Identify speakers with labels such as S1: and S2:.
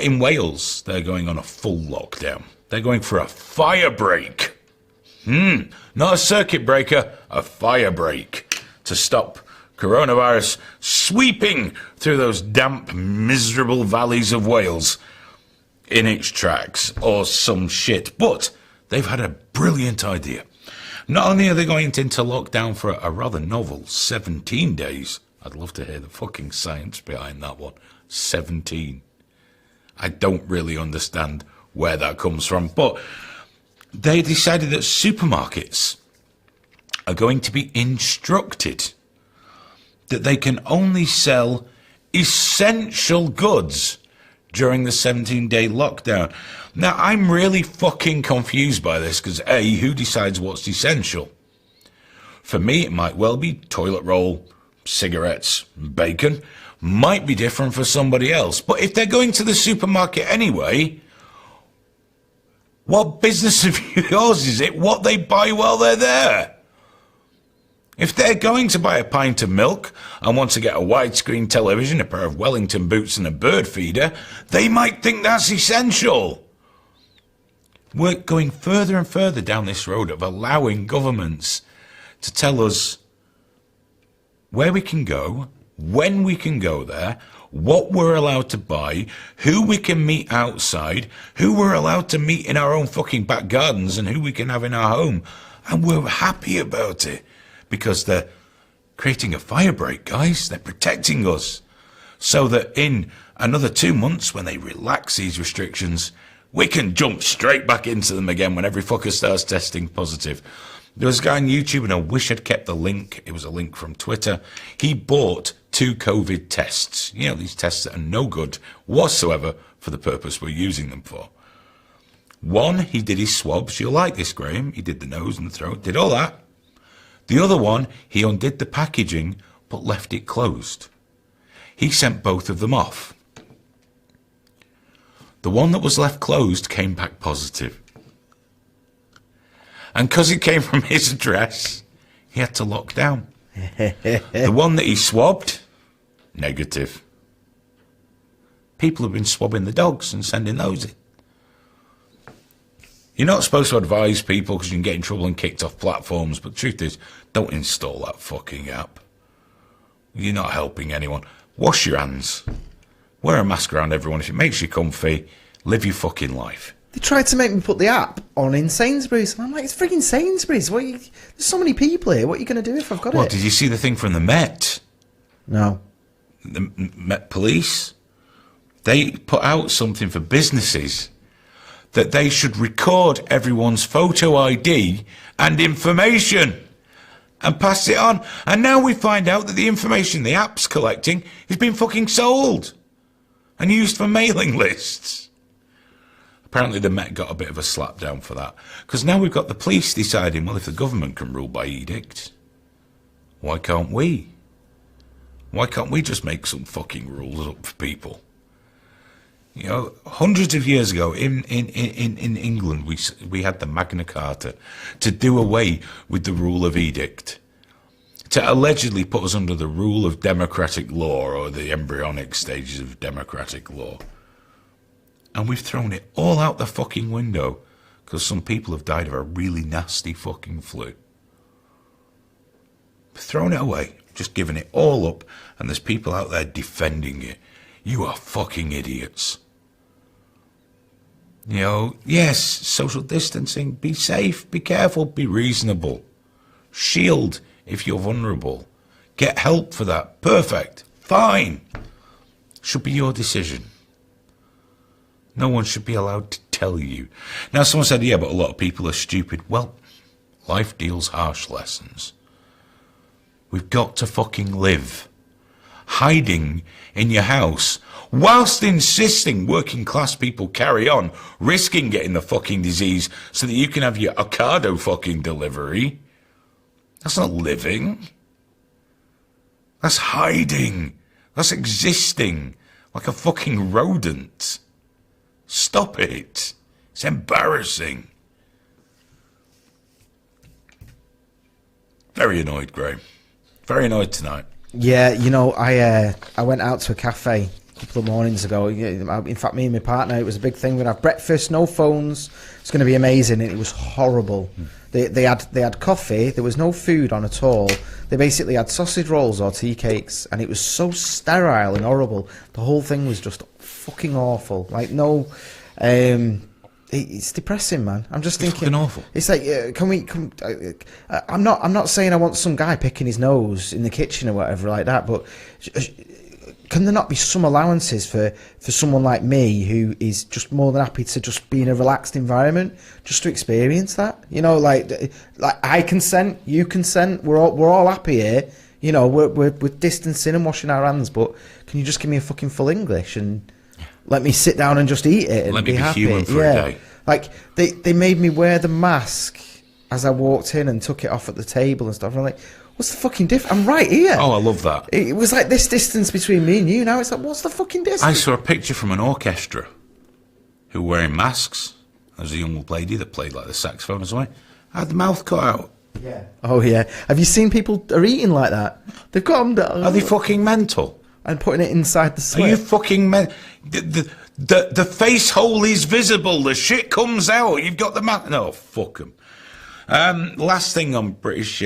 S1: In Wales, they're going on a full lockdown. They're going for a fire break. Not a circuit breaker, a fire break to stop coronavirus sweeping through those damp, miserable valleys of Wales in its tracks or some shit. But they've had a brilliant idea. Not only are they going into lockdown for a rather novel 17 days, I'd love to hear the fucking science behind that one. 17. I don't really understand where that comes from, but they decided that supermarkets are going to be instructed that they can only sell essential goods during the 17-day lockdown. Now, I'm really fucking confused by this, because A, who decides what's essential? For me, it might well be toilet roll, cigarettes, bacon. Might be different for somebody else. But if they're going to the supermarket anyway, what business of yours is it what they buy while they're there? If they're going to buy a pint of milk and want to get a widescreen television, a pair of Wellington boots and a bird feeder, they might think that's essential. We're going further and further down this road of allowing governments to tell us where we can go, when we can go there, what we're allowed to buy, who we can meet outside, who we're allowed to meet in our own fucking back gardens, and who we can have in our home. And we're happy about it. Because they're creating a fire break, guys. They're protecting us. So that in another 2 months, when they relax these restrictions, we can jump straight back into them again when every fucker starts testing positive. There was a guy on YouTube, and I wish I'd kept the link. It was a link from Twitter. He bought 2 COVID tests. You know, these tests that are no good whatsoever for the purpose we're using them for. One, he did his swabs. You'll like this, Graham. He did the nose and the throat, did all that. The other one, he undid the packaging, but left it closed. He sent both of them off. The one that was left closed came back positive. And because it came from his address, he had to lock down. The one that he swabbed, negative. People have been swabbing the dogs and sending those in. You're not supposed to advise people because you can get in trouble and kicked off platforms, but the truth is, don't install that fucking app. You're not helping anyone. Wash your hands. Wear a mask around everyone. If it makes you comfy, live your fucking life.
S2: They tried to make me put the app on in Sainsbury's, and I'm like, it's freaking Sainsbury's. There's so many people here. What are you going to do if I've got
S1: Well,
S2: it?
S1: did you see the thing from the Met?
S2: No.
S1: The Met Police? They put out something for businesses that they should record everyone's photo ID and information and pass it on. And now we find out that the information the app's collecting is being fucking sold and used for mailing lists. Apparently the Met got a bit of a slap down for that. Because now we've got the police deciding, well, if the government can rule by edict, why can't we? Why can't we just make some fucking rules up for people? You know, hundreds of years ago in England, we had the Magna Carta to do away with the rule of edict, to allegedly put us under the rule of democratic law or the embryonic stages of democratic law. And we've thrown it all out the fucking window because some people have died of a really nasty fucking flu. We've thrown it away, just given it all up, and there's people out there defending it. You are fucking idiots. You know, yes, social distancing, be safe, be careful, be reasonable. Shield if you're vulnerable. Get help for that. Perfect. Fine. Should be your decision. No one should be allowed to tell you. Now, someone said, yeah, but a lot of people are stupid. Well, life deals harsh lessons. We've got to fucking live. Hiding in your house whilst insisting working class people carry on, risking getting the fucking disease so that you can have your Ocado fucking delivery. That's not living. That's hiding. That's existing like a fucking rodent. Stop it. It's embarrassing. Very annoyed, Graham. Very annoyed tonight.
S2: Yeah, you know, I went out to a cafe couple of mornings ago. In fact, me and my partner, it was a big thing. We're going to have breakfast, no phones. It's going to be amazing. And it was horrible. They had coffee. There was no food on at all. They basically had sausage rolls or tea cakes, and it was so sterile and horrible. The whole thing was just fucking awful. Like no, it's depressing, man. I'm just thinking,
S1: fucking awful.
S2: It's like, can we? I'm not saying I want some guy picking his nose in the kitchen or whatever like that, but can there not be some allowances for someone like me who is just more than happy to just be in a relaxed environment, just to experience that? You know, like I consent, you consent, we're all happy here. You know, we're distancing and washing our hands, but can you just give me a fucking full English and let me sit down and just eat it and
S1: Let me be
S2: happy?
S1: human for a day.
S2: Like they made me wear the mask as I walked in and took it off at the table and stuff. I'm like, what's the fucking difference? I'm right here.
S1: Oh, I love that.
S2: It was like this distance between me and you. Now it's like, what's the fucking distance?
S1: I saw a picture from an orchestra who were wearing masks. There was a young lady that played like the saxophone or something. Had the mouth cut out.
S2: Yeah. Oh yeah. Have you seen people are eating like that? They've got them down.
S1: Are they fucking mental?
S2: And putting it inside the sweat.
S1: Are you fucking the face hole is visible. The shit comes out. You've got the mouth. No, fuck them. Last thing on British